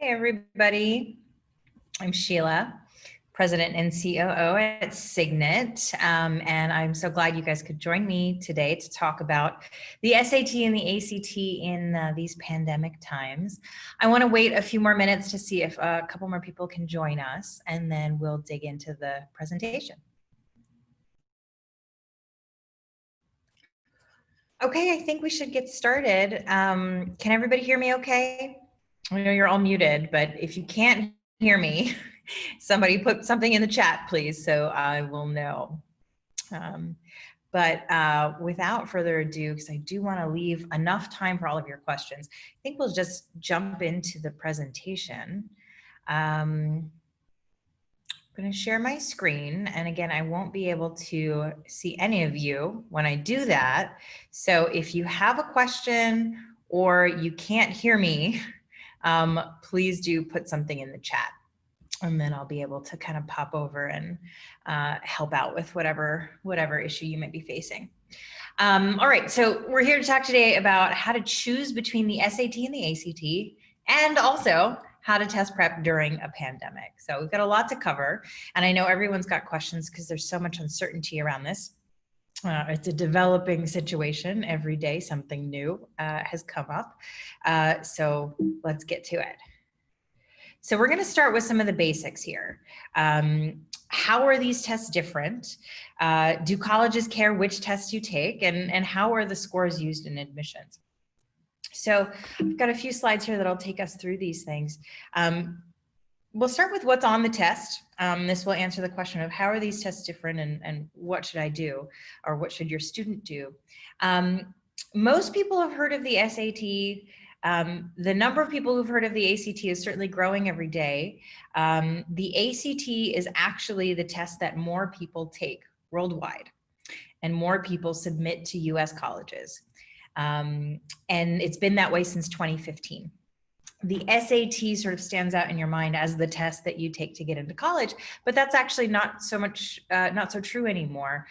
Hey everybody, I'm Sheila, President and COO at Signet, and I'm so glad you guys could join me today to talk about the SAT and the ACT in these pandemic times. I want to wait a few more minutes to see if a couple more people can join us, and then we'll dig into the presentation. Okay, I think we should get started. Can everybody hear me okay? I know you're all muted, but if you can't hear me, somebody put something in the chat, please, so I will know. Without further ado, because I do want to leave enough time for all of your questions, I think we'll just jump into the presentation. I'm going to share my screen, and again, I won't be able to see any of you when I do that. So if you have a question or you can't hear me, please do put something in the chat, and then I'll be able to kind of pop over and help out with whatever issue you might be facing. All right, so we're here to talk today about how to choose between the SAT and the ACT, and also how to test prep during a pandemic. So we've got a lot to cover, and I know everyone's got questions because there's so much uncertainty around this. It's a developing situation. Every day something new has come up. So let's get to it. So we're going to start with some of the basics here. How are these tests different? Do colleges care which tests you take? And how are the scores used in admissions? So I've got a few slides here that'll take us through these things. We'll start with what's on the test. This will answer the question of how are these tests different, and what should I do, or what should your student do? Most people have heard of the SAT. The number of people who've heard of the ACT is certainly growing every day. The ACT is actually the test that more people take worldwide, and more people submit to US colleges. And it's been that way since 2015. The SAT sort of stands out in your mind as the test that you take to get into college, but that's actually not so true anymore,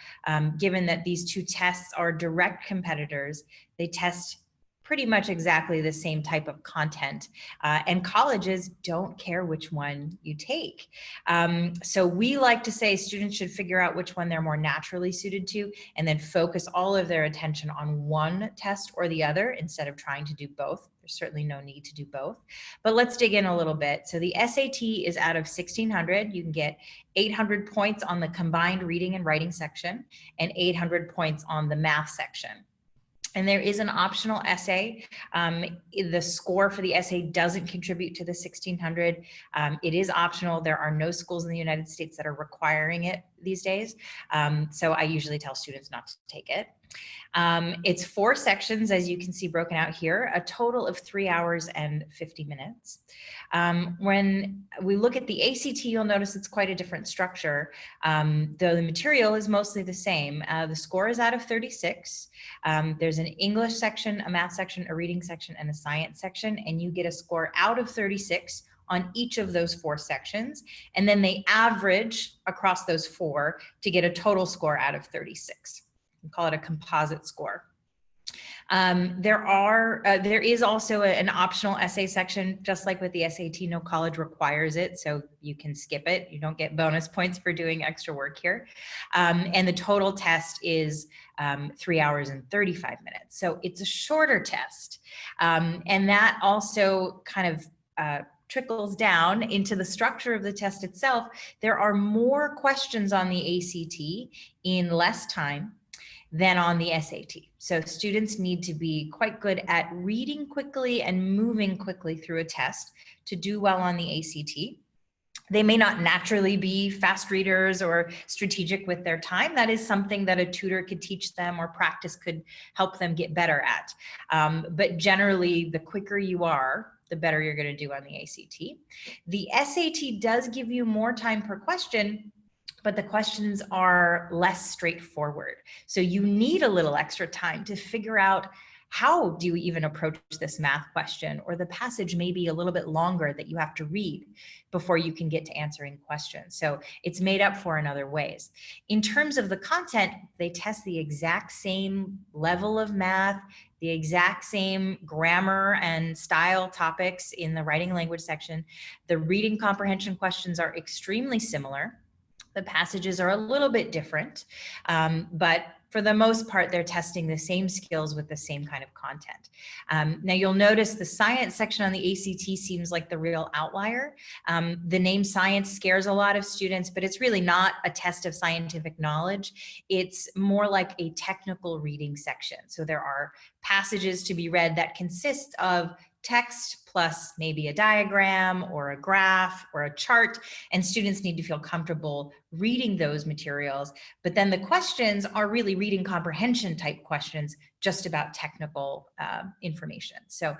given that these two tests are direct competitors. They test pretty much exactly the same type of content, and colleges don't care which one you take. So we like to say students should figure out which one they're more naturally suited to, and then focus all of their attention on one test or the other instead of trying to do both. There's certainly no need to do both, but let's dig in a little bit. So the SAT is out of 1,600. You can get 800 points on the combined reading and writing section, and 800 points on the math section. And there is an optional essay. The score for the essay doesn't contribute to the 1,600. It is optional. There are no schools in the United States that are requiring it these days. So I usually tell students not to take it. It's 4 sections, as you can see broken out here, a total of 3 hours and 50 minutes. When we look at the ACT, you'll notice it's quite a different structure, though the material is mostly the same. The score is out of 36. There's an English section, a math section, a reading section, and a science section, and you get a score out of 36 on each of those 4 sections, and then they average across those 4 to get a total score out of 36. We call it a composite score. There is also an optional essay section, just like with the SAT. No college requires it, so you can skip it. You don't get bonus points for doing extra work here. And the total test is 3 hours and 35 minutes. So it's a shorter test. And that also kind of trickles down into the structure of the test itself. There are more questions on the ACT in less time than on the SAT. So students need to be quite good at reading quickly and moving quickly through a test to do well on the ACT. They may not naturally be fast readers or strategic with their time. That is something that a tutor could teach them, or practice could help them get better at. But generally, the quicker you are, the better you're going to do on the ACT. The SAT does give you more time per question, but the questions are less straightforward. So you need a little extra time to figure out how do you even approach this math question, or the passage may be a little bit longer that you have to read before you can get to answering questions. So it's made up for in other ways. In terms of the content, they test the exact same level of math, the exact same grammar and style topics in the writing language section. The reading comprehension questions are extremely similar. The passages are a little bit different, but for the most part, they're testing the same skills with the same kind of content. Now you'll notice the science section on the ACT seems like the real outlier. The name science scares a lot of students, but it's really not a test of scientific knowledge. It's more like a technical reading section. So there are passages to be read that consist of text plus maybe a diagram or a graph or a chart, and students need to feel comfortable reading those materials. But then the questions are really reading comprehension type questions, just about technical information. So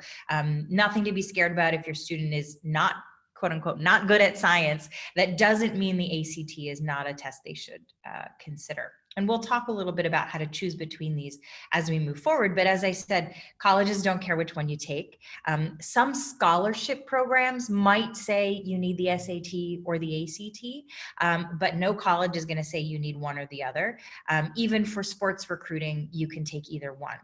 nothing to be scared about if your student is not, quote unquote, not good at science. That doesn't mean the ACT is not a test they should consider. And we'll talk a little bit about how to choose between these as we move forward. But as I said, colleges don't care which one you take. Some scholarship programs might say you need the SAT or the ACT, but no college is going to say you need one or the other. Even for sports recruiting, you can take either one.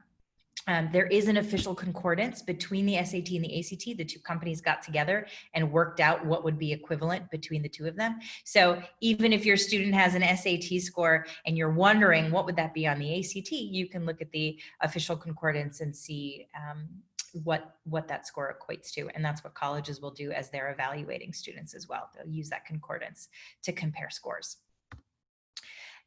There is an official concordance between the SAT and the ACT. The two companies got together and worked out what would be equivalent between the two of them. So even if your student has an SAT score and you're wondering what would that be on the ACT, you can look at the official concordance and see what that score equates to. And that's what colleges will do as they're evaluating students as well. They'll use that concordance to compare scores.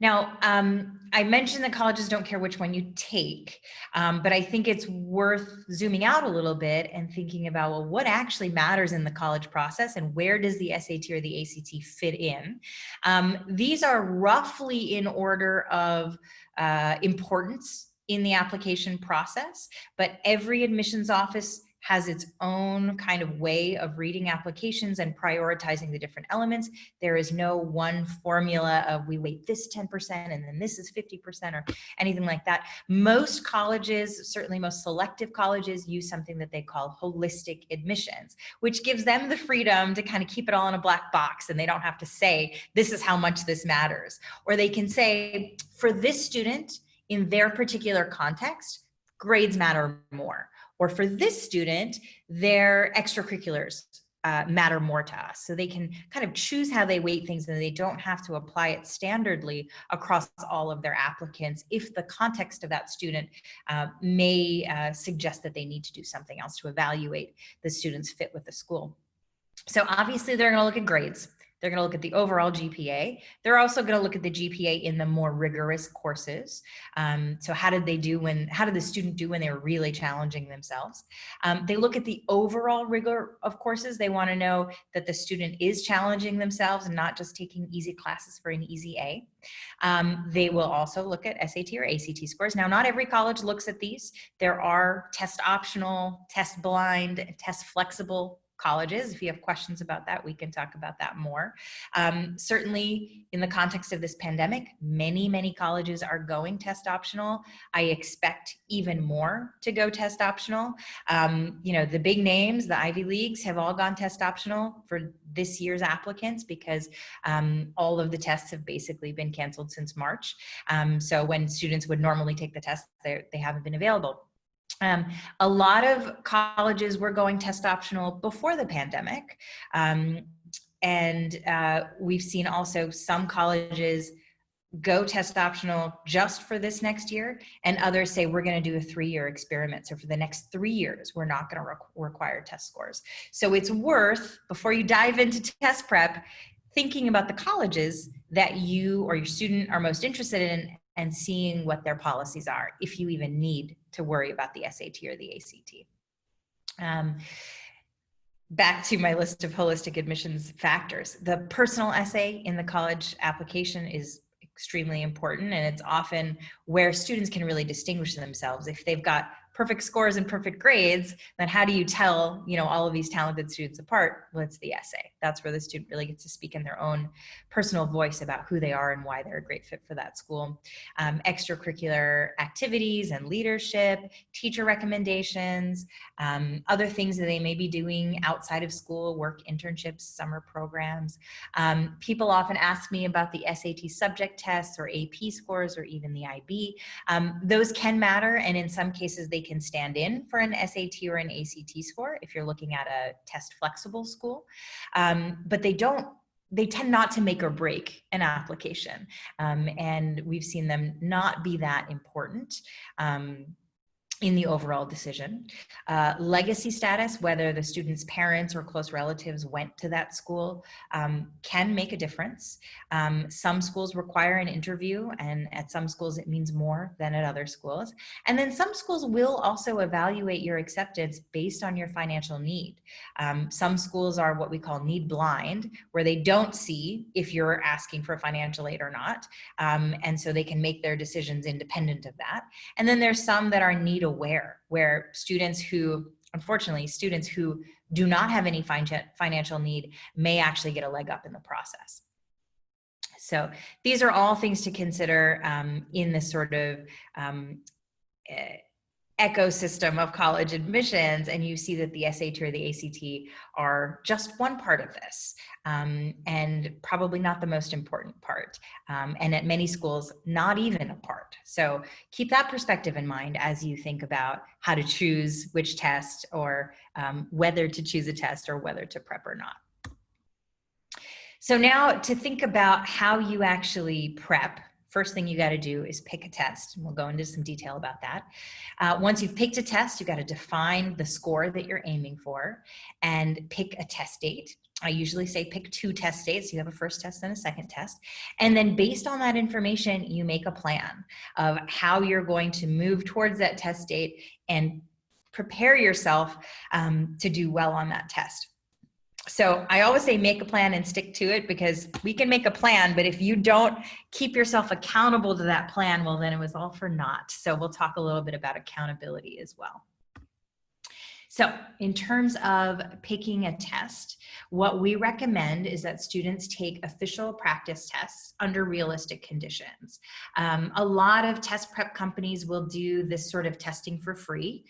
Now, I mentioned that colleges don't care which one you take, but I think it's worth zooming out a little bit and thinking about, well, what actually matters in the college process and where does the SAT or the ACT fit in? These are roughly in order of importance in the application process, but every admissions office has its own kind of way of reading applications and prioritizing the different elements. There is no one formula of we weight this 10% and then this is 50% or anything like that. Most colleges, certainly most selective colleges, use something that they call holistic admissions, which gives them the freedom to kind of keep it all in a black box, and they don't have to say, this is how much this matters. Or they can say, for this student in their particular context, grades matter more. Or for this student, their extracurriculars matter more to us. So they can kind of choose how they weight things, and they don't have to apply it standardly across all of their applicants if the context of that student may suggest that they need to do something else to evaluate the student's fit with the school. So obviously they're going to look at grades. They're going to look at the overall GPA. They're also going to look at the GPA in the more rigorous courses. So how did the student do when they were really challenging themselves? They look at the overall rigor of courses. They want to know that the student is challenging themselves and not just taking easy classes for an easy A. They will also look at SAT or ACT scores. Now, not every college looks at these. There are test optional, test blind, test flexible colleges. If you have questions about that, we can talk about that more. Certainly in the context of this pandemic, many colleges are going test optional. I expect even more to go test optional. The big names, the Ivy Leagues, have all gone test optional for this year's applicants because all of the tests have basically been canceled since March. So when students would normally take the test, they haven't been available. A lot of colleges were going test optional before the pandemic. We've seen also some colleges go test optional just for this next year, and others say we're going to do a 3-year experiment. So for the next 3 years, we're not going to require test scores. So it's worth, before you dive into test prep, thinking about the colleges that you or your student are most interested in and seeing what their policies are, if you even need to worry about the SAT or the ACT. Back to my list of holistic admissions factors. The personal essay in the college application is extremely important, and it's often where students can really distinguish themselves. If they've got perfect scores and perfect grades, then how do you tell, all of these talented students apart? Well, it's the essay. That's where the student really gets to speak in their own personal voice about who they are and why they're a great fit for that school. Extracurricular activities and leadership, teacher recommendations, other things that they may be doing outside of school, work, internships, summer programs. People often ask me about the SAT subject tests or AP scores or even the IB. Those can matter, and in some cases they can stand in for an SAT or an ACT score if you're looking at a test flexible school. But they tend not to make or break an application. And we've seen them not be that important in the overall decision. Legacy status, whether the student's parents or close relatives went to that school, can make a difference. Some schools require an interview, and at some schools it means more than at other schools. And then some schools will also evaluate your acceptance based on your financial need. Some schools are what we call need blind, where they don't see if you're asking for financial aid or not. And so they can make their decisions independent of that. And then there's some that are need aware, where unfortunately, students who do not have any financial need may actually get a leg up in the process. So these are all things to consider in this sort of ecosystem of college admissions, and you see that the SAT or the ACT are just one part of this, and probably not the most important part, and at many schools not even a part. So keep that perspective in mind as you think about how to choose which test, or whether to choose a test or whether to prep or not. So now to think about how you actually prep, first thing you got to do is pick a test. We'll go into some detail about that. Once you've picked a test, you got to define the score that you're aiming for and pick a test date. I usually say pick 2 test dates. You have a first test and a second test. And then based on that information, you make a plan of how you're going to move towards that test date and prepare yourself to do well on that test. So I always say make a plan and stick to it, because we can make a plan, but if you don't keep yourself accountable to that plan, well, then it was all for naught. So we'll talk a little bit about accountability as well. So in terms of picking a test, what we recommend is that students take official practice tests under realistic conditions. A lot of test prep companies will do this sort of testing for free.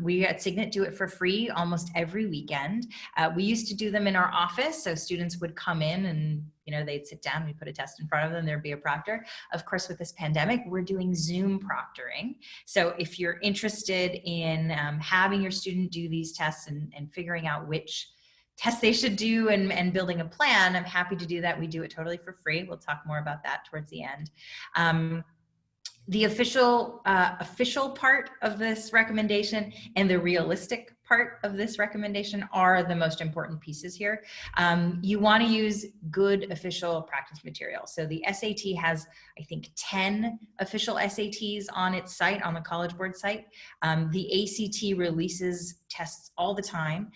We at Signet do it for free almost every weekend. We used to do them in our office, so students would come in and they'd sit down, we put a test in front of them, there'd be a proctor. Of course, with this pandemic, we're doing Zoom proctoring. So if you're interested in having your student do these tests and figuring out which tests they should do and building a plan, I'm happy to do that. We do it totally for free. We'll talk more about that towards the end. The official part of this recommendation and the realistic part of this recommendation are the most important pieces here. You want to use good official practice material. So the SAT has, I think, 10 official SATs on its site, on the College Board site. The ACT releases tests all the time.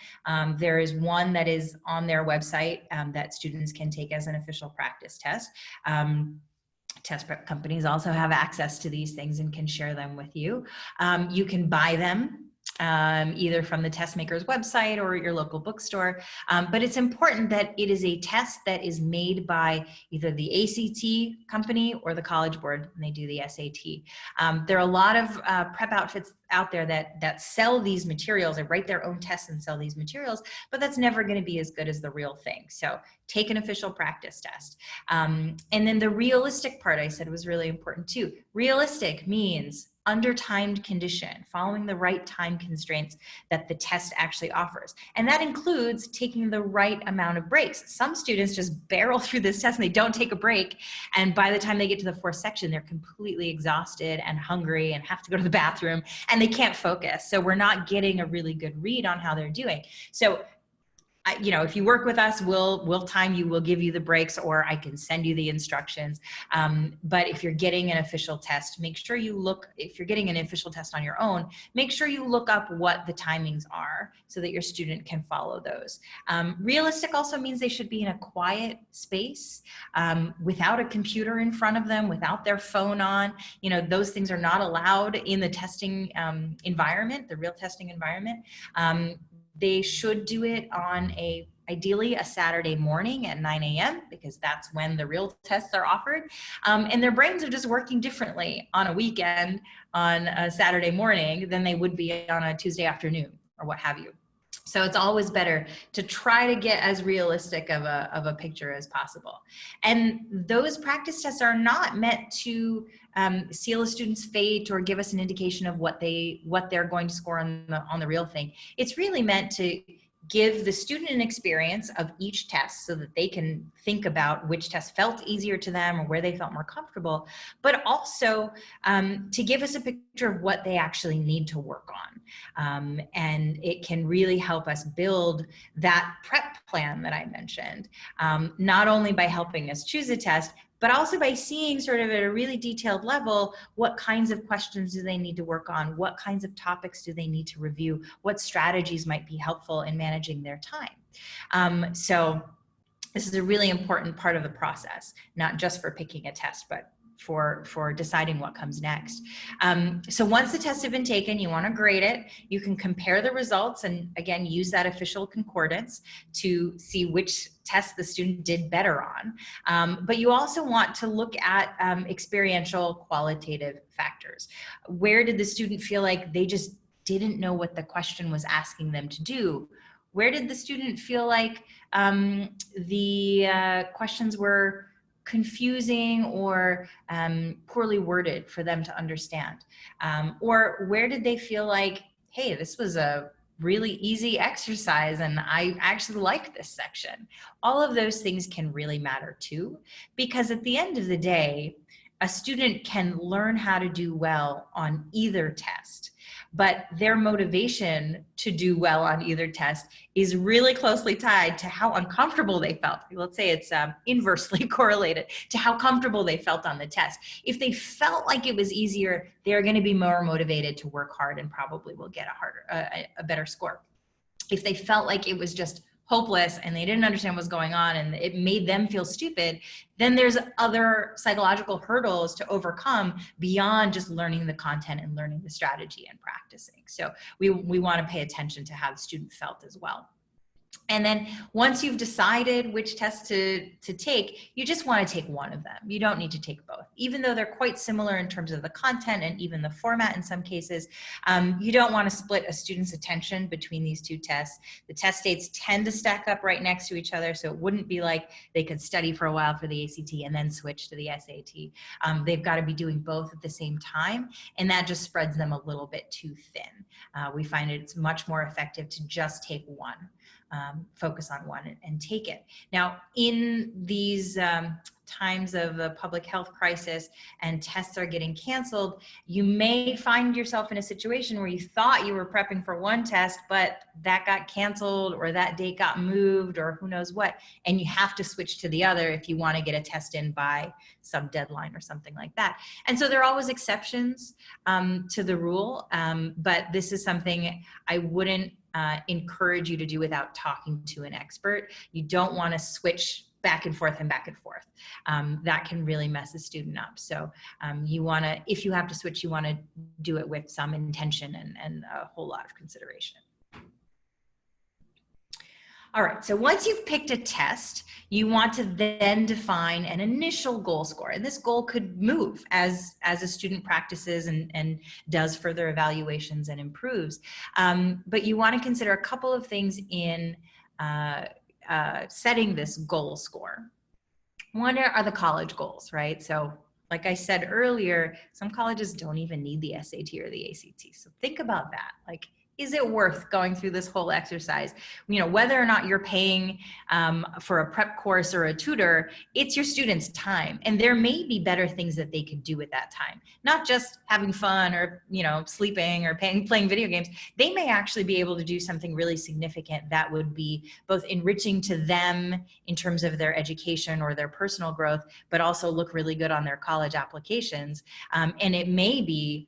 There is one that is on their website that students can take as an official practice test. Test prep companies also have access to these things and can share them with you. You can buy them either from the test maker's website or your local bookstore. But it's important that it is a test that is made by either the ACT company or the College Board when they do the SAT. There are a lot of prep outfits out there that sell these materials and write their own tests and sell these materials, but that's never going to be as good as the real thing. So take an official practice test. And then the realistic part I said was really important too. Realistic means under timed condition, following the right time constraints that the test actually offers. And that includes taking the right amount of breaks. Some students just barrel through this test and they don't take a break. And by the time they get to the 4th section, they're completely exhausted and hungry and have to go to the bathroom and they can't focus. So we're not getting a really good read on how they're doing. So you know, if you work with us, we'll time you, we'll give you the breaks, or I can send you the instructions. But if you're getting an official test, make sure you look, if you're getting an official test on your own, make sure you look up what the timings are so that your student can follow those. Realistic also means they should be in a quiet space, without a computer in front of them, without their phone on. You know, those things are not allowed in the testing environment, the real testing environment. They should do it on ideally a Saturday morning at 9 a.m. because that's when the real tests are offered. And their brains are just working differently on a weekend on a Saturday morning than they would be on a Tuesday afternoon or what have you. So it's always better to try to get as realistic of a picture as possible. And those practice tests are not meant to seal a student's fate or give us an indication of what they're going to score on the real thing. It's really meant to give the student an experience of each test so that they can think about which test felt easier to them or where they felt more comfortable, but also to give us a picture of what they actually need to work on. And it can really help us build that prep plan that I mentioned, not only by helping us choose a test, but also by seeing sort of at a really detailed level, what kinds of questions do they need to work on? What kinds of topics do they need to review? What strategies might be helpful in managing their time? So this is a really important part of the process, not just for picking a test, but for deciding what comes next. So once the tests have been taken, you want to grade it. You can compare the results and again, use that official concordance to see which test the student did better on. But you also want to look at experiential qualitative factors. Where did the student feel like they just didn't know what the question was asking them to do? Where did the student feel like the questions were confusing or poorly worded for them to understand? Or where did they feel like, hey, this was a really easy exercise and I actually like this section? All of those things can really matter too, because at the end of the day, a student can learn how to do well on either test, but their motivation to do well on either test is really closely tied to how uncomfortable they felt. Let's say it's inversely correlated to how comfortable they felt on the test. If they felt like it was easier, they're going to be more motivated to work hard and probably will get a better score. If they felt like it was just hopeless and they didn't understand what's going on and it made them feel stupid, then there's other psychological hurdles to overcome beyond just learning the content and learning the strategy and practicing. So we want to pay attention to how the student felt as well. And then once you've decided which test to take, you just want to take one of them. You don't need to take both. Even though they're quite similar in terms of the content and even the format in some cases, you don't want to split a student's attention between these two tests. The test dates tend to stack up right next to each other, so it wouldn't be like they could study for a while for the ACT and then switch to the SAT. They've got to be doing both at the same time, and that just spreads them a little bit too thin. We find it's much more effective to just take one. Focus on one and take it. Now, in these times of a public health crisis and tests are getting canceled, you may find yourself in a situation where you thought you were prepping for one test, but that got canceled or that date got moved or who knows what, and you have to switch to the other if you want to get a test in by some deadline or something like that. And so there are always exceptions to the rule, but this is something I wouldn't encourage you to do without talking to an expert. You don't want to switch back and forth and back and forth. That can really mess a student up. So you want to, if you have to switch, you want to do it with some intention and a whole lot of consideration. All right, so once you've picked a test, you want to then define an initial goal score. And this goal could move as a student practices and does further evaluations and improves. But you want to consider a couple of things in setting this goal score. One are the college goals, right? So like I said earlier, some colleges don't even need the SAT or the ACT. So think about that. Like, is it worth going through this whole exercise? You know, whether or not you're paying for a prep course or a tutor, it's your students' time. And there may be better things that they could do with that time. Not just having fun or, you know, sleeping or playing video games. They may actually be able to do something really significant that would be both enriching to them in terms of their education or their personal growth, but also look really good on their college applications. And it may be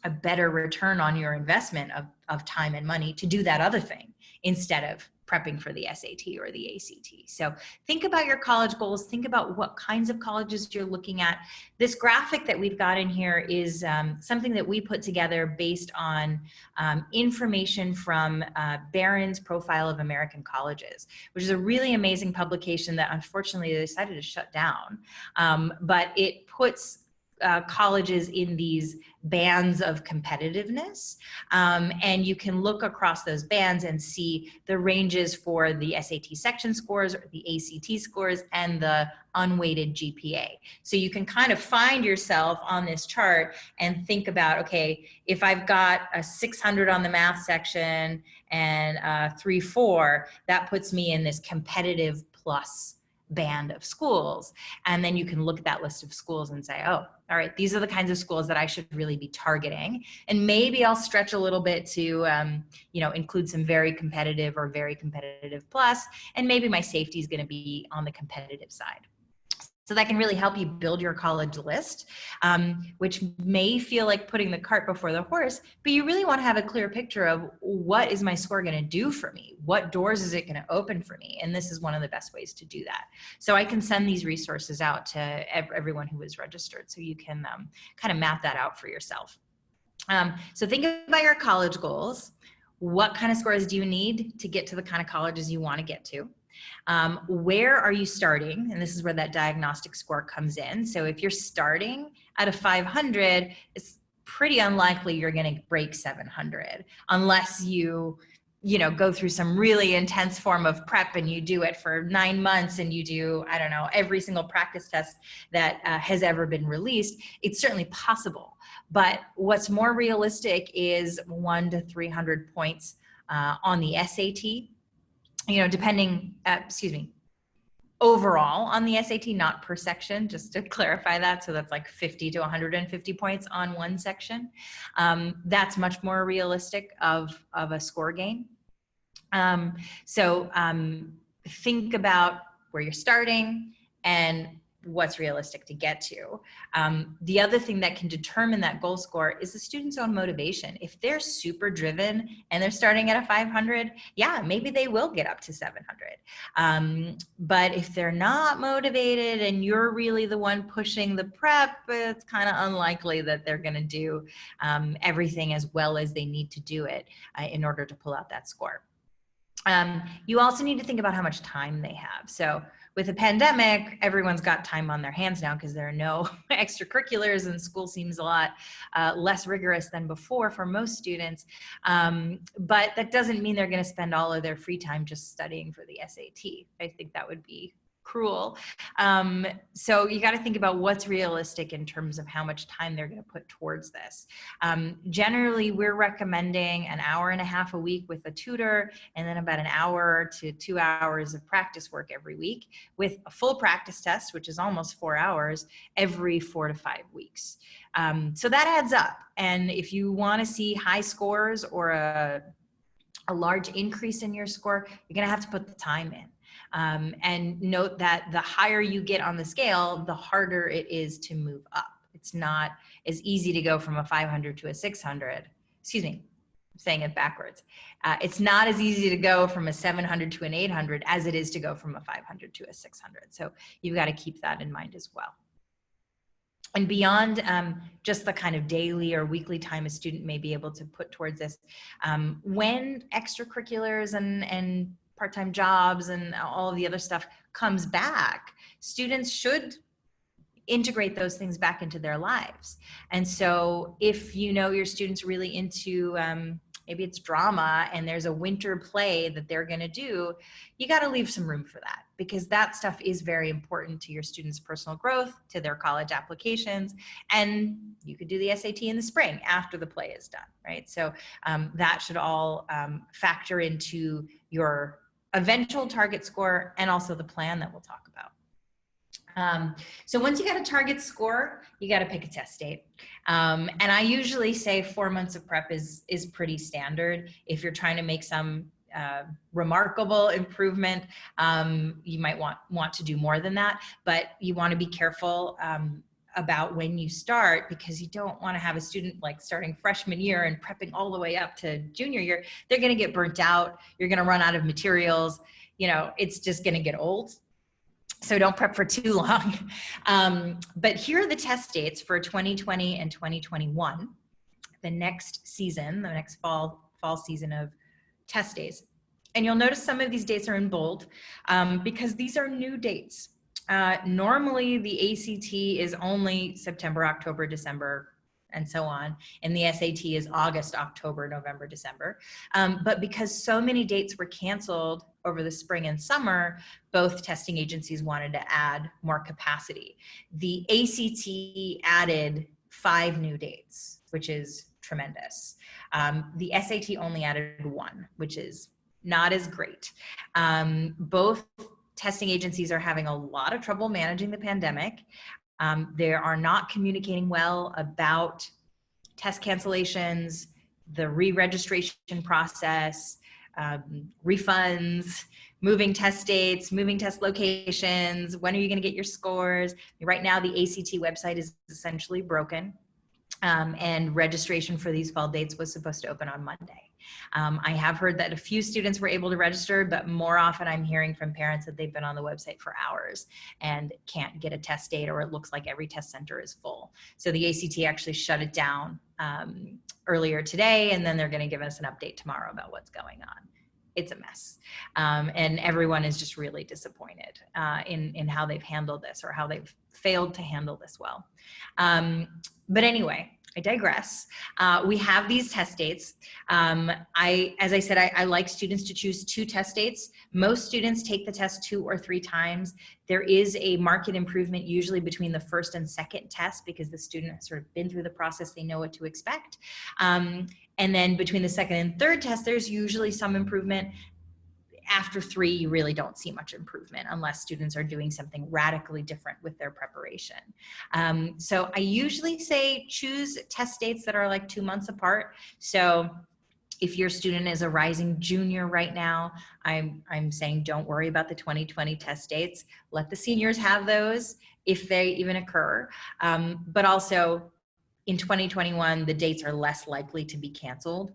a better return on your investment of time and money to do that other thing instead of prepping for the SAT or the ACT. So think about your college goals. Think about what kinds of colleges you're looking at. This graphic that we've got in here is something that we put together based on information from Barron's Profile of American Colleges, which is a really amazing publication that unfortunately they decided to shut down. But it puts colleges in these bands of competitiveness. And you can look across those bands and see the ranges for the SAT section scores, or the ACT scores, and the unweighted GPA. So you can kind of find yourself on this chart and think about, okay, if I've got a 600 on the math section and 3.4, that puts me in this competitive plus band of schools. And then you can look at that list of schools and say, oh, all right, these are the kinds of schools that I should really be targeting. And maybe I'll stretch a little bit to, you know, include some very competitive or very competitive plus, and maybe my safety is going to be on the competitive side. So that can really help you build your college list, which may feel like putting the cart before the horse, but you really want to have a clear picture of what is my score going to do for me? What doors is it going to open for me? And this is one of the best ways to do that. So I can send these resources out to everyone who is registered, so you can kind of map that out for yourself. So think about your college goals. What kind of scores do you need to get to the kind of colleges you want to get to? Where are you starting? And this is where that diagnostic score comes in. So if you're starting at a 500, it's pretty unlikely you're going to break 700 unless you know, go through some really intense form of prep and you do it for 9 months and you do, I don't know, every single practice test that has ever been released. It's certainly possible. But what's more realistic is 100 to 300 points on the SAT. You know, depending, overall on the SAT, not per section, just to clarify that. So that's like 50 to 150 points on one section. That's much more realistic of a score gain. So think about where you're starting and what's realistic to get to. The other thing that can determine that goal score is the student's own motivation. If they're super driven and they're starting at a 500, yeah, maybe they will get up to 700. But if they're not motivated and you're really the one pushing the prep, it's kind of unlikely that they're going to do everything as well as they need to do it in order to pull out that score. You also need to think about how much time they have. So with a pandemic, everyone's got time on their hands now because there are no extracurriculars and school seems a lot less rigorous than before for most students. But that doesn't mean they're going to spend all of their free time just studying for the SAT. I think that would be cruel. So you got to think about what's realistic in terms of how much time they're going to put towards this. Generally, we're recommending an hour and a half a week with a tutor, and then about an hour to 2 hours of practice work every week, with a full practice test, which is almost 4 hours, every 4 to 5 weeks. So that adds up. And if you want to see high scores or a large increase in your score, you're going to have to put the time in. And note that the higher you get on the scale, the harder it is to move up. It's not as easy to go from a 500 to a 600. Excuse me, I'm saying it backwards. It's not as easy to go from a 700 to an 800 as it is to go from a 500 to a 600. So you've got to keep that in mind as well. And beyond just the kind of daily or weekly time a student may be able to put towards this, when extracurriculars and part-time jobs and all of the other stuff comes back, students should integrate those things back into their lives. And so if you know your students really into maybe it's drama and there's a winter play that they're going to do, you got to leave some room for that, because that stuff is very important to your students' personal growth, to their college applications, and you could do the SAT in the spring after the play is done, right? So that should all factor into your eventual target score and also the plan that we'll talk about. So once you got a target score, you got to pick a test date. And I usually say 4 months of prep is pretty standard. If you're trying to make some remarkable improvement, you might want to do more than that, but you want to be careful about when you start, because you don't want to have a student like starting freshman year and prepping all the way up to junior year. They're going to get burnt out. You're going to run out of materials. You know, it's just going to get old. So don't prep for too long. But here are the test dates for 2020 and 2021, the next season, the next fall season of test days. And you'll notice some of these dates are in bold because these are new dates. Normally the ACT is only September, October, December, and so on. And the SAT is August, October, November, December. But because so many dates were canceled over the spring and summer, both testing agencies wanted to add more capacity. The ACT added 5 new dates, which is tremendous. The SAT only added 1, which is not as great. Both testing agencies are having a lot of trouble managing the pandemic. They are not communicating well about test cancellations, the re-registration process, refunds, moving test dates, moving test locations. When are you going to get your scores? Right now, the ACT website is essentially broken. And registration for these fall dates was supposed to open on Monday. I have heard that a few students were able to register, but more often I'm hearing from parents that they've been on the website for hours and can't get a test date, or it looks like every test center is full. So the ACT actually shut it down earlier today, and then they're going to give us an update tomorrow about what's going on. It's a mess. And everyone is just really disappointed in how they've handled this, or how they've failed to handle this well. But anyway, I digress. We have these test dates. As I said, I like students to choose 2 test dates. Most students take the test 2 or 3 times. There is a marked improvement usually between the first and second test, because the student has sort of been through the process, they know what to expect. And then between the second and third test, there's usually some improvement. After 3, you really don't see much improvement unless students are doing something radically different with their preparation. So I usually say choose test dates that are like 2 months apart. So if your student is a rising junior right now, I'm saying don't worry about the 2020 test dates. Let the seniors have those if they even occur. But also, in 2021, the dates are less likely to be canceled,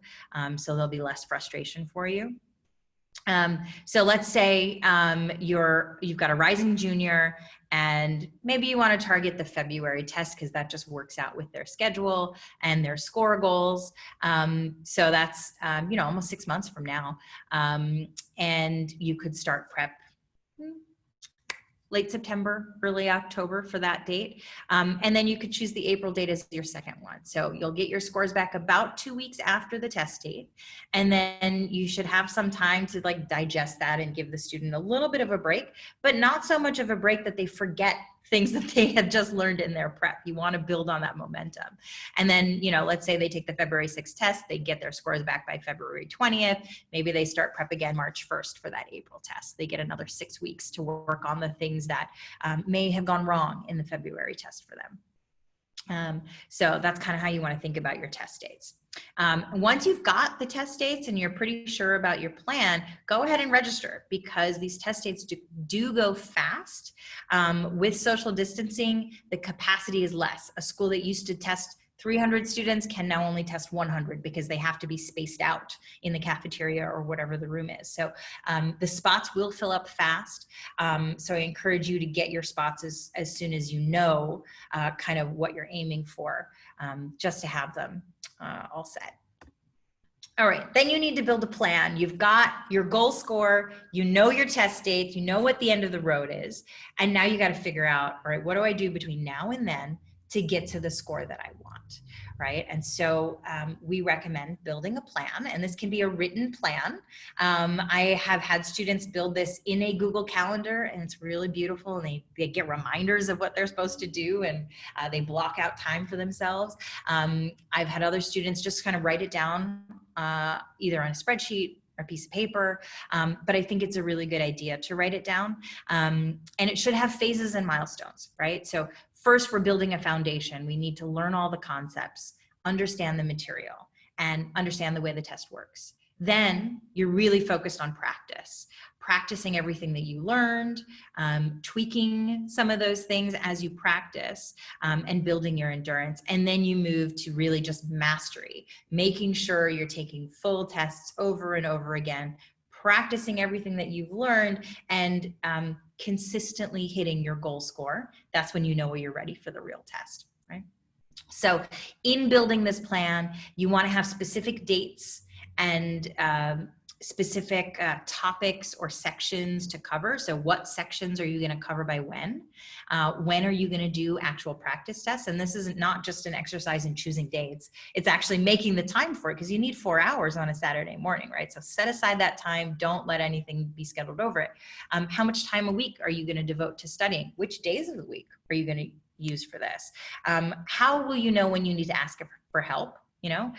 so there'll be less frustration for you. So let's say you've got a rising junior, and maybe you want to target the February test because that just works out with their schedule and their score goals. So that's almost 6 months from now, and you could start prep late September, early October for that date. And then you could choose the April date as your second one. So you'll get your scores back about 2 weeks after the test date. And then you should have some time to like digest that and give the student a little bit of a break, but not so much of a break that they forget things that they had just learned in their prep. You want to build on that momentum. And then, let's say they take the February 6th test, they get their scores back by February 20th. Maybe they start prep again March 1st for that April test. They get another 6 weeks to work on the things that may have gone wrong in the February test for them. So that's kind of how you want to think about your test dates. Once you've got the test dates and you're pretty sure about your plan, go ahead and register, because these test dates do go fast. With social distancing, the capacity is less. A school that used to test 300 students can now only test 100 because they have to be spaced out in the cafeteria or whatever the room is. So the spots will fill up fast. So I encourage you to get your spots as soon as you know kind of what you're aiming for, just to have them all set. All right, then you need to build a plan. You've got your goal score, you know your test dates, you know what the end of the road is, and now you got to figure out, all right, what do I do between now and then to get to the score that I want, right? And so we recommend building a plan, and this can be a written plan. I have had students build this in a Google Calendar, and it's really beautiful, and they get reminders of what they're supposed to do, and they block out time for themselves. I've had other students just kind of write it down either on a spreadsheet or a piece of paper, but I think it's a really good idea to write it down. And it should have phases and milestones, right? So first, we're building a foundation. We need to learn all the concepts, understand the material, and understand the way the test works. Then you're really focused on practicing everything that you learned, tweaking some of those things as you practice, and building your endurance. And then you move to really just mastery, making sure you're taking full tests over and over again, practicing everything that you've learned, and consistently hitting your goal score. That's when you know you're ready for the real test, right? So in building this plan, you want to have specific dates and specific topics or sections to cover. So what sections are you going to cover by when? When are you going to do actual practice tests? And this isn't not just an exercise in choosing dates. It's actually making the time for it, because you need 4 hours on a Saturday morning, right? So set aside that time. Don't let anything be scheduled over it. How much time a week are you going to devote to studying? Which days of the week are you going to use for this? How will you know when you need to ask for help? You know,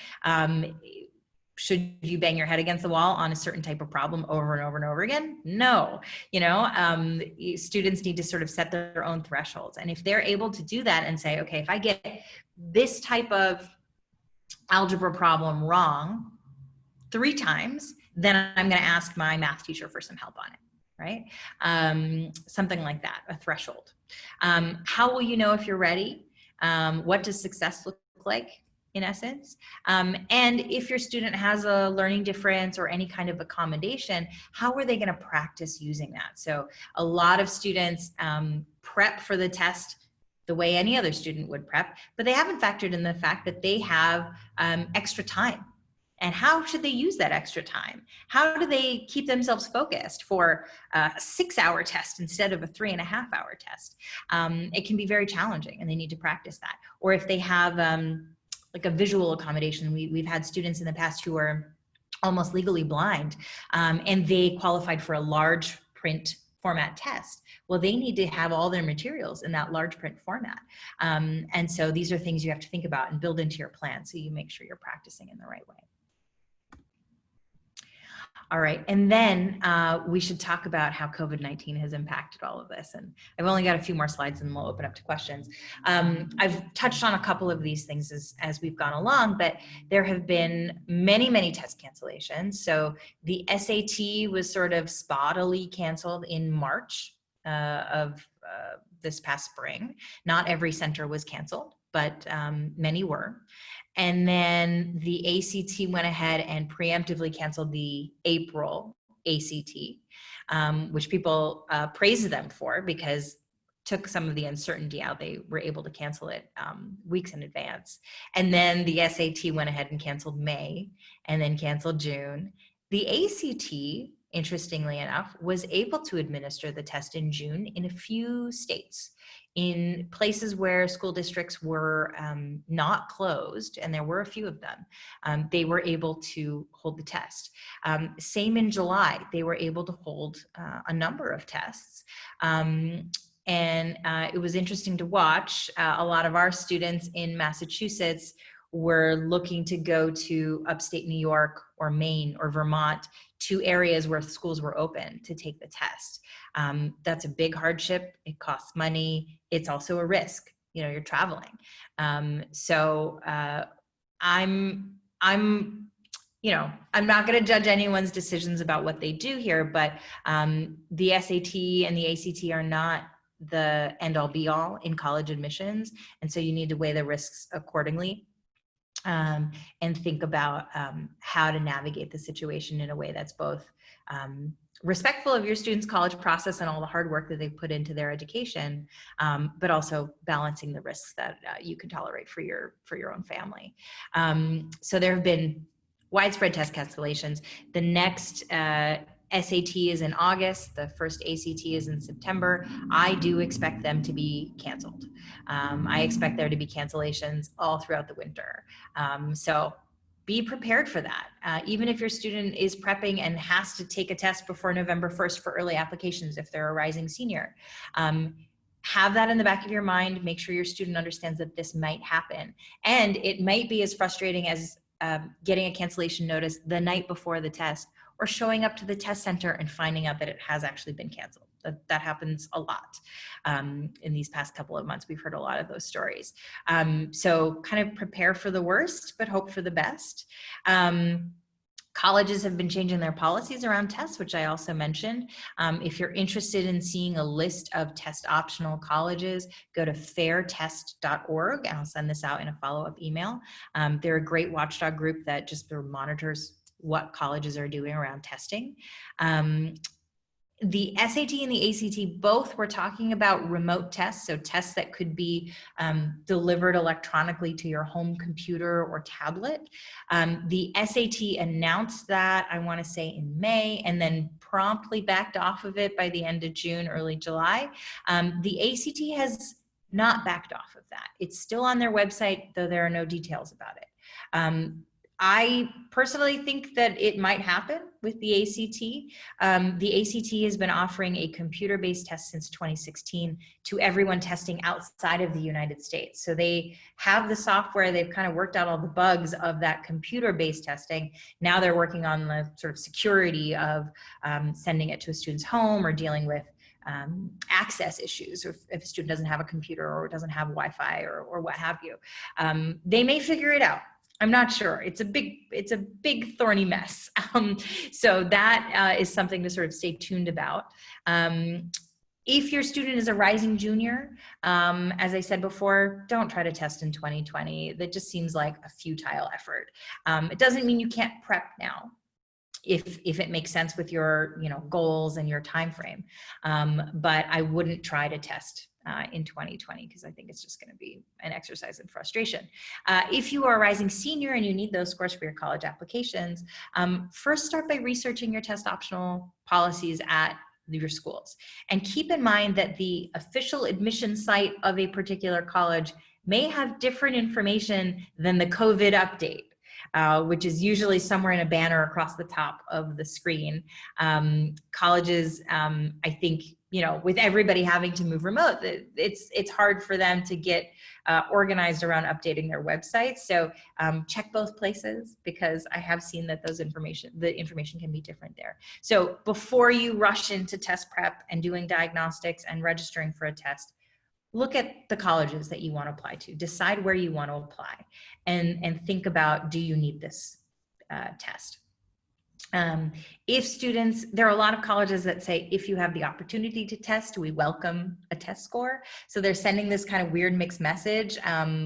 should you bang your head against the wall on a certain type of problem over and over and over again? No, you know, students need to sort of set their own thresholds. And if they're able to do that and say, okay, if I get this type of algebra problem wrong 3 times, then I'm going to ask my math teacher for some help on it, right? Something like that, a threshold. How will you know if you're ready? What does success look like, in essence? And if your student has a learning difference or any kind of accommodation, how are they going to practice using that? So a lot of students prep for the test the way any other student would prep, but they haven't factored in the fact that they have extra time. And how should they use that extra time? How do they keep themselves focused for a 6-hour test instead of a 3.5-hour test? It can be very challenging, and they need to practice that. Or if they have like a visual accommodation, we've had students in the past who are almost legally blind, and they qualified for a large print format test. Well, they need to have all their materials in that large print format. And so these are things you have to think about and build into your plan, so you make sure you're practicing in the right way. All right, and then we should talk about how COVID-19 has impacted all of this. And I've only got a few more slides, and we'll open up to questions. I've touched on a couple of these things as we've gone along, but there have been many, many test cancellations. So the SAT was sort of spottily canceled in March of this past spring. Not every center was canceled, but many were. And then the ACT went ahead and preemptively canceled the April ACT, which people praised them for, because took some of the uncertainty out. They were able to cancel it weeks in advance. And then the SAT went ahead and canceled May, and then canceled June. The ACT, interestingly enough, was able to administer the test in June in a few states. In places where school districts were not closed, and there were a few of them, they were able to hold the test. Same in July, they were able to hold a number of tests. And it was interesting to watch. A lot of our students in Massachusetts were looking to go to upstate New York or Maine or Vermont, to areas where schools were open to take the test. That's a big hardship. It costs money. It's also a risk. You know, you're traveling. So I'm not going to judge anyone's decisions about what they do here, but the SAT and the ACT are not the end all be all in college admissions. And so you need to weigh the risks accordingly. And think about how to navigate the situation in a way that's both respectful of your students' college process and all the hard work that they've put into their education, but also balancing the risks that you can tolerate for your own family. So there have been widespread test cancellations. The next SAT is in August, the first ACT is in September. I do expect them to be canceled. I expect there to be cancellations all throughout the winter. So be prepared for that. Even if your student is prepping and has to take a test before November 1st for early applications, if they're a rising senior, have that in the back of your mind. Make sure your student understands that this might happen. And it might be as frustrating as getting a cancellation notice the night before the test, or showing up to the test center and finding out that it has actually been canceled. That happens a lot in these past couple of months. We've heard a lot of those stories. So kind of prepare for the worst, but hope for the best. Colleges have been changing their policies around tests, which I also mentioned. If you're interested in seeing a list of test optional colleges, go to fairtest.org, and I'll send this out in a follow-up email. They're a great watchdog group that just monitors what colleges are doing around testing. The SAT and the ACT both were talking about remote tests, so tests that could be delivered electronically to your home computer or tablet. The SAT announced that, I want to say in May, and then promptly backed off of it by the end of June, early July. The ACT has not backed off of that. It's still on their website, though there are no details about it. I personally think that it might happen with the ACT. The ACT has been offering a computer-based test since 2016 to everyone testing outside of the United States. So they have the software, they've kind of worked out all the bugs of that computer-based testing. Now they're working on the sort of security of sending it to a student's home or dealing with access issues, or if a student doesn't have a computer or doesn't have Wi-Fi or what have you. They may figure it out. I'm not sure. It's a big thorny mess. So that is something to sort of stay tuned about. If your student is a rising junior, as I said before, don't try to test in 2020. That just seems like a futile effort. It doesn't mean you can't prep now, if it makes sense with your goals and your time frame. But I wouldn't try to test in 2020, because I think it's just going to be an exercise in frustration. If you are a rising senior and you need those scores for your college applications, first start by researching your test optional policies at your schools. And keep in mind that the official admission site of a particular college may have different information than the COVID update, which is usually somewhere in a banner across the top of the screen. Colleges, I think, with everybody having to move remote, it's hard for them to get organized around updating their websites. So check both places, because I have seen that the information can be different there. So before you rush into test prep and doing diagnostics and registering for a test, look at the colleges that you want to apply to. Decide where you want to apply, and think about, do you need this test? If students, there are a lot of colleges that say, if you have the opportunity to test, we welcome a test score. So they're sending this kind of weird mixed message,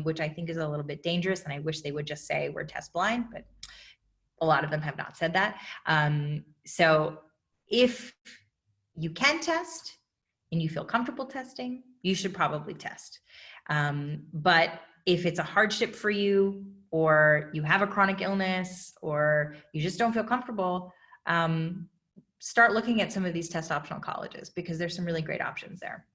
which I think is a little bit dangerous. And I wish they would just say we're test blind, but a lot of them have not said that. So if you can test and you feel comfortable testing, you should probably test. But if it's a hardship for you, or you have a chronic illness, or you just don't feel comfortable, start looking at some of these test optional colleges, because there's some really great options there.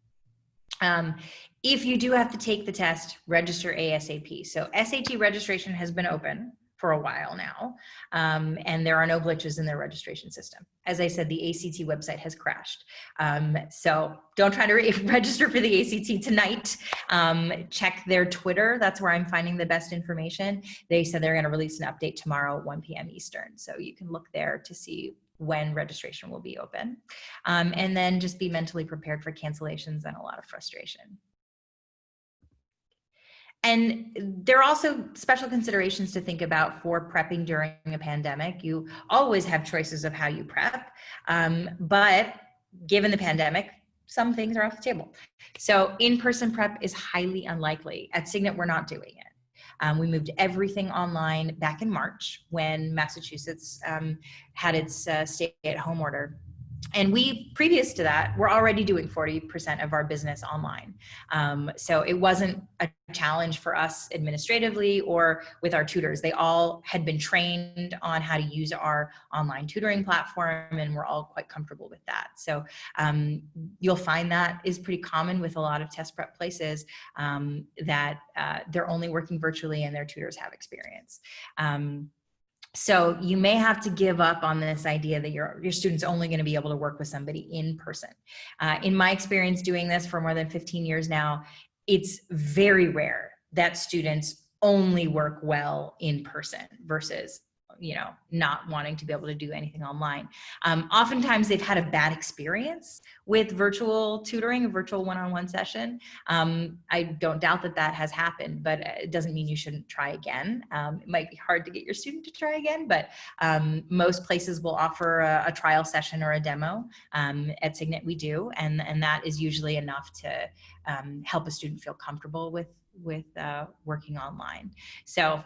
If you do have to take the test, register ASAP. So SAT registration has been open for a while now, and there are no glitches in their registration system. As I said, the ACT website has crashed. So don't try to register for the ACT tonight. Check their Twitter. That's where I'm finding the best information. They said they're going to release an update tomorrow at 1 p.m. Eastern. So you can look there to see when registration will be open. And then just be mentally prepared for cancellations and a lot of frustration. And there are also special considerations to think about for prepping during a pandemic. You always have choices of how you prep, but given the pandemic, some things are off the table. So in-person prep is highly unlikely. At Signet, we're not doing it. We moved everything online back in March when Massachusetts had its stay-at-home order And we, previous to that, we're already doing 40% of our business online. So it wasn't a challenge for us administratively or with our tutors. They all had been trained on how to use our online tutoring platform, and we're all quite comfortable with that. So you'll find that is pretty common with a lot of test prep places, that they're only working virtually and their tutors have experience. So you may have to give up on this idea that your student's only going to be able to work with somebody in person. In my experience doing this for more than 15 years now, it's very rare that students only work well in person versus, you know, not wanting to be able to do anything online. Oftentimes they've had a bad experience with virtual tutoring, a virtual one-on-one session. I don't doubt that that has happened, but it doesn't mean you shouldn't try again. It might be hard to get your student to try again, but most places will offer a trial session or a demo. At Signet we do, and that is usually enough to help a student feel comfortable with working online. So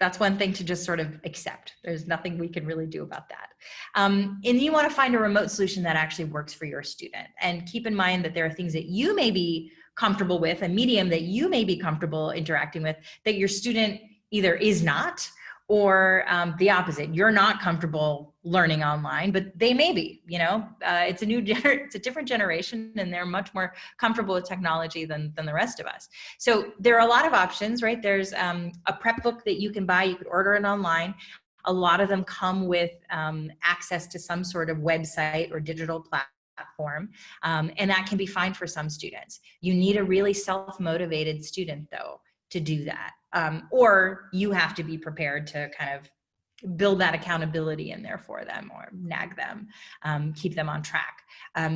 that's one thing to just sort of accept. There's nothing we can really do about that. And you want to find a remote solution that actually works for your student. And keep in mind that there are things that you may be comfortable with, a medium that you may be comfortable interacting with, that your student either is not, or the opposite. You're not comfortable learning online, but they may be. You know, it's a different generation, and they're much more comfortable with technology than the rest of us. So there are a lot of options, right? There's a prep book that you can buy. You could order it online. A lot of them come with access to some sort of website or digital platform, and that can be fine for some students. You need a really self-motivated student, though, to do that. Or you have to be prepared to kind of build that accountability in there for them, or nag them, keep them on track.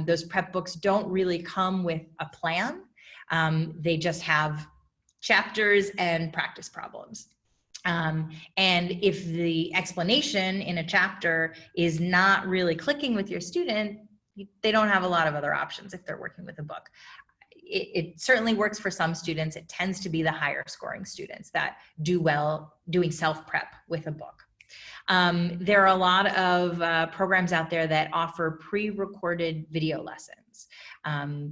Those prep books don't really come with a plan. They just have chapters and practice problems. And if the explanation in a chapter is not really clicking with your student, they don't have a lot of other options if they're working with a book. It certainly works for some students. It tends to be the higher scoring students that do well doing self-prep with a book. There are a lot of programs out there that offer pre-recorded video lessons.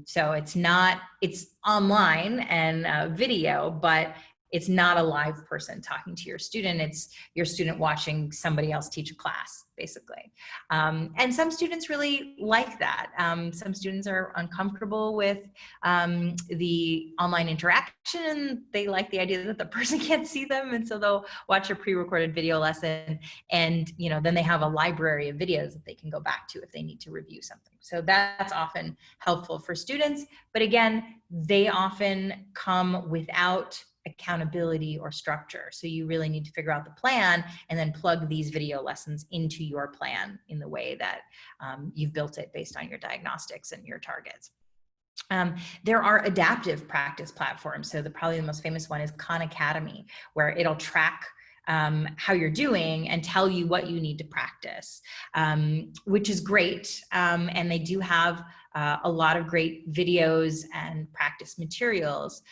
So it's online and video, but it's not a live person talking to your student. It's your student watching somebody else teach a class, basically. And some students really like that. Some students are uncomfortable with the online interaction, and they like the idea that the person can't see them, and so they'll watch a pre-recorded video lesson, and then they have a library of videos that they can go back to if they need to review something. So that's often helpful for students, but again, they often come without accountability or structure. So you really need to figure out the plan and then plug these video lessons into your plan in the way that you've built it based on your diagnostics and your targets. There are adaptive practice platforms. So probably the most famous one is Khan Academy, where it'll track how you're doing and tell you what you need to practice, which is great. And they do have a lot of great videos and practice materials,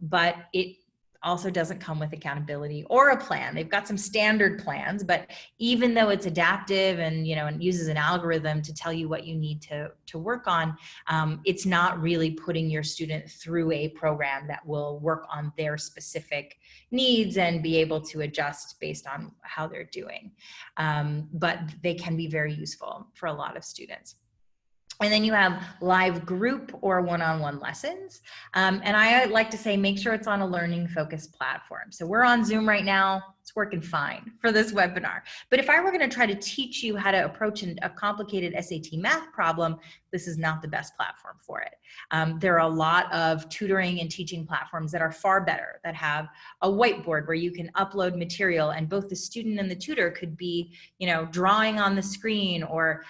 but it also doesn't come with accountability or a plan. They've got some standard plans, but even though it's adaptive and and uses an algorithm to tell you what you need to work on, it's not really putting your student through a program that will work on their specific needs and be able to adjust based on how they're doing. But they can be very useful for a lot of students. And then you have live group or one-on-one lessons. And I like to say, make sure it's on a learning focused platform. So we're on Zoom right now. It's working fine for this webinar. But if I were going to try to teach you how to approach a complicated SAT math problem, this is not the best platform for it. There are a lot of tutoring and teaching platforms that are far better, that have a whiteboard where you can upload material and both the student and the tutor could be, drawing on the screen, or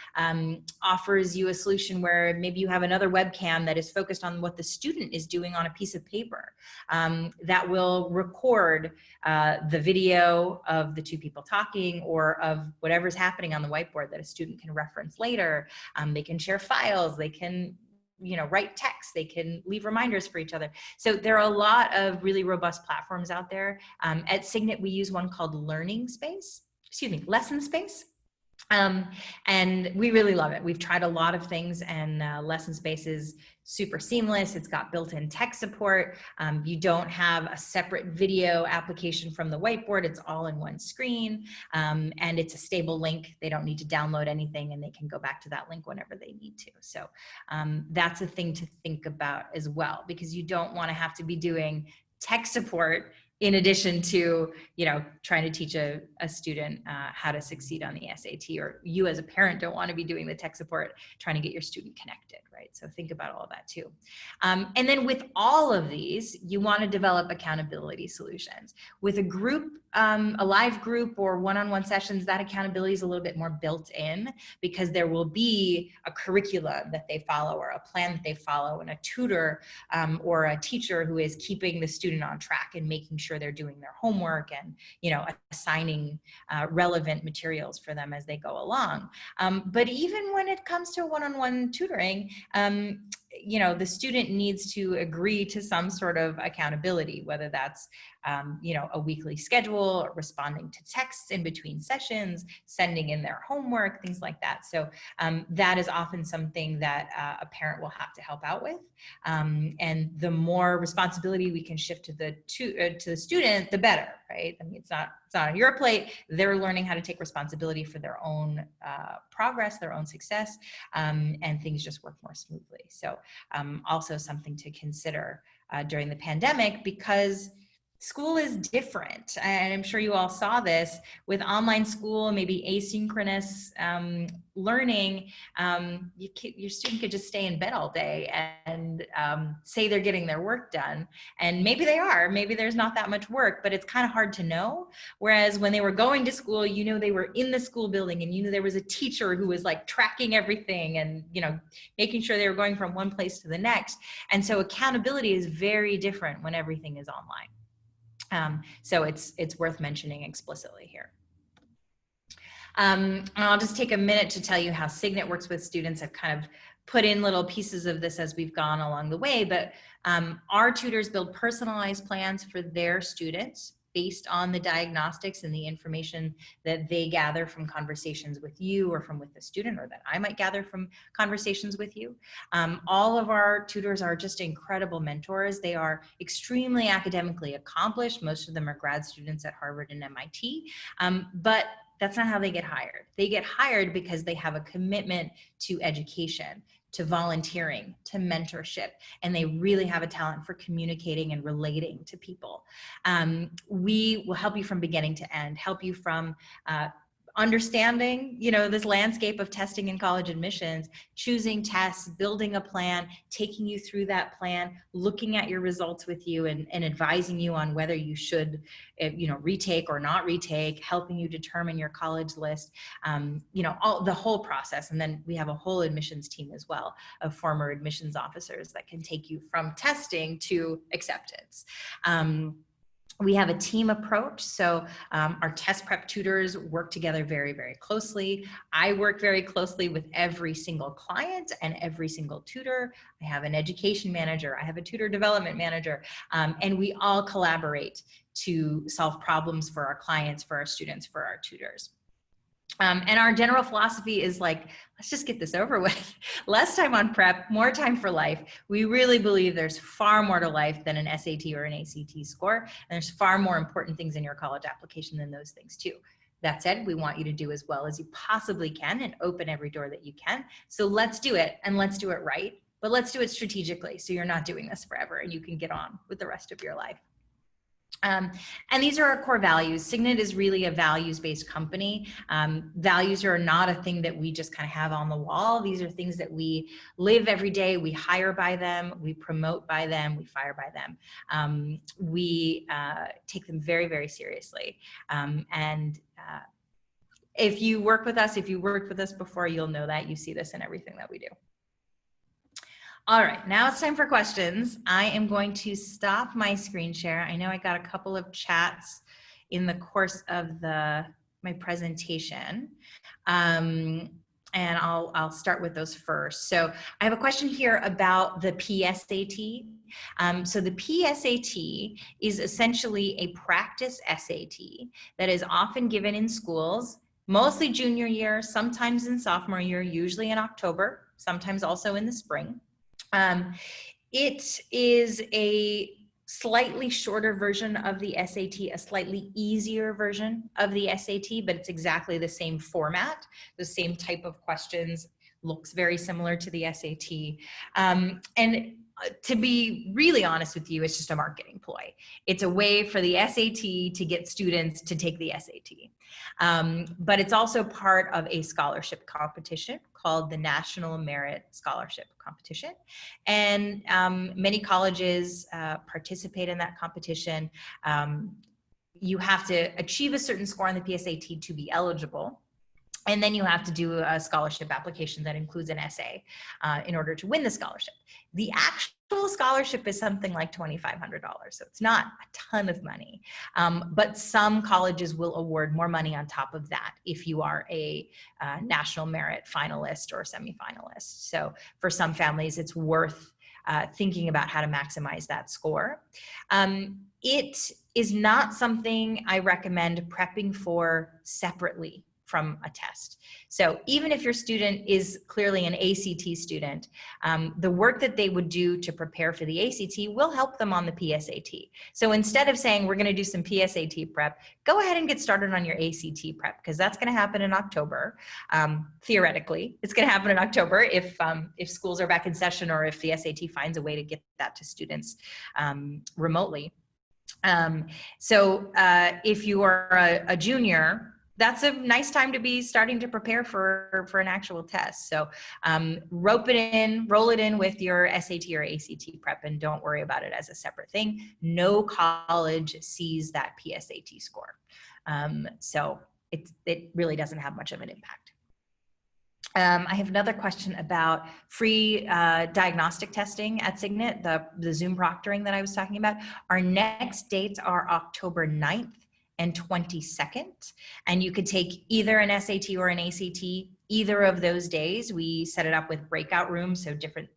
offers you a solution where maybe you have another webcam that is focused on what the student is doing on a piece of paper, that will record the video of the two people talking or of whatever's happening on the whiteboard that a student can reference later. They can share files, they can write text, they can leave reminders for each other. So there are a lot of really robust platforms out there. At Signet, we use one called Lesson Space. And we really love it. We've tried a lot of things, and Lesson Space is super seamless. It's got built-in tech support. You don't have a separate video application from the whiteboard. It's all in one screen, and it's a stable link. They don't need to download anything, and they can go back to that link whenever they need to. So that's a thing to think about as well, because you don't want to have to be doing tech support in addition to, trying to teach a student how to succeed on the SAT, or you as a parent don't want to be doing the tech support trying to get your student connected, right? So think about all of that too. And then with all of these, you want to develop accountability solutions. With a group, a live group or one-on-one sessions, that accountability is a little bit more built in, because there will be a curricula that they follow, or a plan that they follow, and a tutor or a teacher who is keeping the student on track and making sure they're doing their homework, and assigning relevant materials for them as they go along. But even when it comes to one-on-one tutoring, the student needs to agree to some sort of accountability, whether that's a weekly schedule, responding to texts in between sessions, sending in their homework, things like that. So that is often something that a parent will have to help out with. And the more responsibility we can shift to the student, the better, right? I mean, it's not on your plate. They're learning how to take responsibility for their own progress, their own success, and things just work more smoothly. So also something to consider during the pandemic, because school is different. And I'm sure you all saw this with online school, maybe asynchronous learning. Your student could just stay in bed all day and say they're getting their work done. And maybe they are, maybe there's not that much work, but it's kind of hard to know. Whereas when they were going to school, they were in the school building, and there was a teacher who was like tracking everything and, making sure they were going from one place to the next. And so accountability is very different when everything is online. So it's worth mentioning explicitly here. And I'll just take a minute to tell you how Signet works with students. I've kind of put in little pieces of this as we've gone along the way, but our tutors build personalized plans for their students based on the diagnostics and the information that they gather from conversations with you, or with the student, or that I might gather from conversations with you. All of our tutors are just incredible mentors. They are extremely academically accomplished. Most of them are grad students at Harvard and MIT, but that's not how they get hired. They get hired because they have a commitment to education, to volunteering, to mentorship, and they really have a talent for communicating and relating to people. We will help you from beginning to end, help you from understanding, this landscape of testing in college admissions, choosing tests, building a plan, taking you through that plan, looking at your results with you, and advising you on whether you should, retake or not retake, helping you determine your college list, all the whole process. And then we have a whole admissions team as well of former admissions officers that can take you from testing to acceptance. We have a team approach. So our test prep tutors work together very, very closely. I work very closely with every single client and every single tutor. I have an education manager. I have a tutor development manager. And we all collaborate to solve problems for our clients, for our students, for our tutors. And our general philosophy is let's just get this over with. Less time on prep, more time for life. We really believe there's far more to life than an SAT or an ACT score. And there's far more important things in your college application than those things too. That said, we want you to do as well as you possibly can and open every door that you can. So let's do it, and let's do it right, but let's do it strategically, so you're not doing this forever and you can get on with the rest of your life. And these are our core values. Signet is really a values-based company. Values are not a thing that we just kind of have on the wall. These are things that we live every day. We hire by them, we promote by them, we fire by them. We take them very, very seriously. If you work with us, if you worked with us before, you'll know that. You see this in everything that we do. All right, now it's time for questions. I am going to stop my screen share. I know I got a couple of chats in the course of my presentation. And I'll start with those first. So I have a question here about the PSAT. So the PSAT is essentially a practice SAT that is often given in schools mostly junior year, sometimes in sophomore year, usually in October, sometimes also in the spring. It is a slightly shorter version of the SAT, a slightly easier version of the SAT, but it's exactly the same format, the same type of questions, looks very similar to the SAT. And to be really honest with you, it's just a marketing ploy. It's a way for the SAT to get students to take the SAT. But it's also part of a scholarship competition called the National Merit Scholarship Competition. And many colleges participate in that competition. You have to achieve a certain score on the PSAT to be eligible. And then you have to do a scholarship application that includes an essay in order to win the scholarship. The actual scholarship is something like $2,500, so it's not a ton of money. But some colleges will award more money on top of that if you are a national merit finalist or semifinalist. So for some families, it's worth thinking about how to maximize that score. It is not something I recommend prepping for separately from a test. So even if your student is clearly an ACT student, the work that they would do to prepare for the ACT will help them on the PSAT. So instead of saying we're going to do some PSAT prep, go ahead and get started on your ACT prep, because that's going to happen in October. Theoretically, it's going to happen in October if schools are back in session, or if the SAT finds a way to get that to students remotely. So if you are a junior, that's a nice time to be starting to prepare for an actual test. So roll it in with your SAT or ACT prep, and don't worry about it as a separate thing. No college sees that PSAT score. So it really doesn't have much of an impact. I have another question about free diagnostic testing at Signet, the Zoom proctoring that I was talking about. Our next dates are October 9th and 22nd, and you could take either an SAT or an ACT either of those days. We set it up with breakout rooms, so different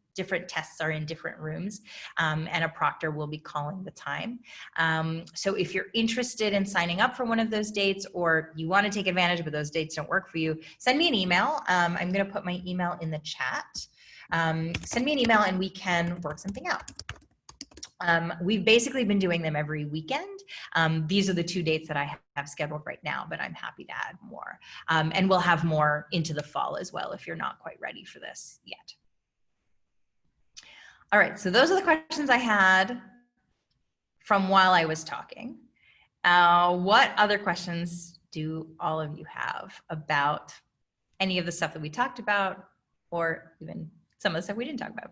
tests are in different rooms, and a proctor will be calling the time. So if you're interested in signing up for one of those dates, or you want to take advantage but those dates don't work for you, send me an email. I'm going to put my email in the chat. Send me an email and we can work something out. We've basically been doing them every weekend. These are the 2 dates that I have scheduled right now, but I'm happy to add more. And we'll have more into the fall as well if you're not quite ready for this yet. All right, so those are the questions I had from while I was talking. What other questions do all of you have about any of the stuff that we talked about, or even some of the stuff we didn't talk about?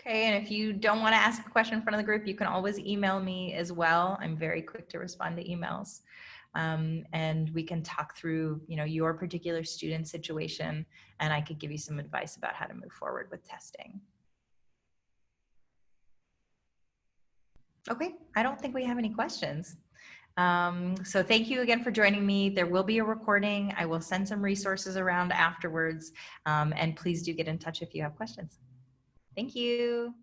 Okay, and if you don't want to ask a question in front of the group, you can always email me as well. I'm very quick to respond to emails. And we can talk through, your particular student situation, and I could give you some advice about how to move forward with testing. Okay, I don't think we have any questions. So thank you again for joining me. There will be a recording. I will send some resources around afterwards, and please do get in touch if you have questions. Thank you.